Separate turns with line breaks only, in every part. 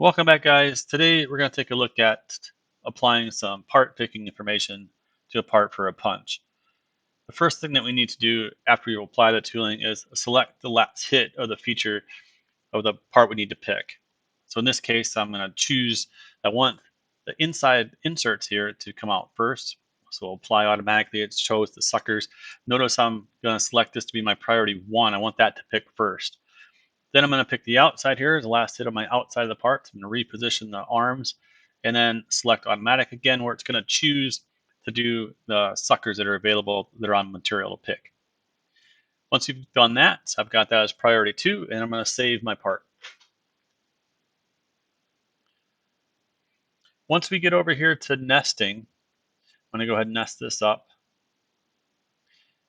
Welcome back, guys. Today we're going to take a look at applying some part picking information to a part for a punch. The first thing that we need to do after we apply the tooling is select the last hit of the feature of the part we need to pick. So in this case, I'm going to choose, I want the inside inserts here to come out first. So apply automatically, it shows the suckers. Notice I'm going to select this to be my priority 1. I want that to pick first. Then I'm going to pick the outside here, the last hit of my outside of the part. I'm going to reposition the arms and then select automatic again, where it's going to choose to do the suckers that are available that are on material to pick. Once you've done that, I've got that as priority 2, and I'm going to save my part. Once we get over here to nesting, I'm going to go ahead and nest this up.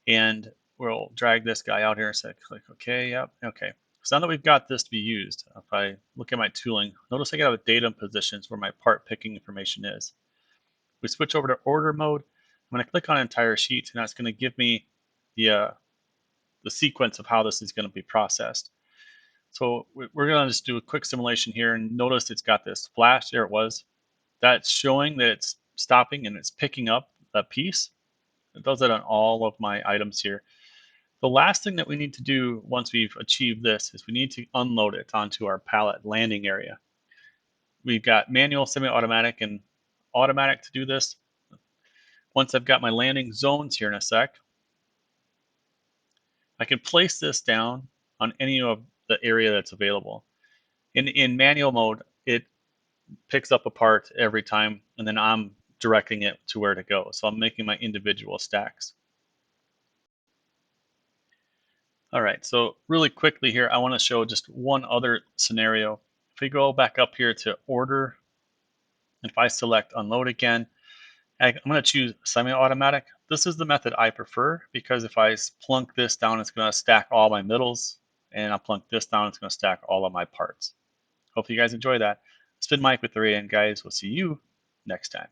And we'll drag this guy out here and say, click OK, yep, OK. So now that we've got this to be used, if I look at my tooling, notice I got a data positions where my part picking information is. We switch over to order mode. I'm going to click on entire sheet, and that's going to give me the sequence of how this is going to be processed. So we're going to just do a quick simulation here, and notice it's got this flash. There it was. That's showing that it's stopping and it's picking up a piece. It does that on all of my items here. The last thing that we need to do once we've achieved this is we need to unload it onto our pallet landing area. We've got manual, semi-automatic, and automatic to do this. Once I've got my landing zones here in a sec, I can place this down on any of the area that's available. In manual mode, it picks up a part every time, and then I'm directing it to where to go. So I'm making my individual stacks. All right, so really quickly here, I want to show just one other scenario. If we go back up here to order, if I select unload again, I'm going to choose semi-automatic. This is the method I prefer because if I plunk this down, it's going to stack all my middles, and I'll plunk this down, it's going to stack all of my parts. Hope you guys enjoy that. It's been Mike with the Radan, guys. We'll see you next time.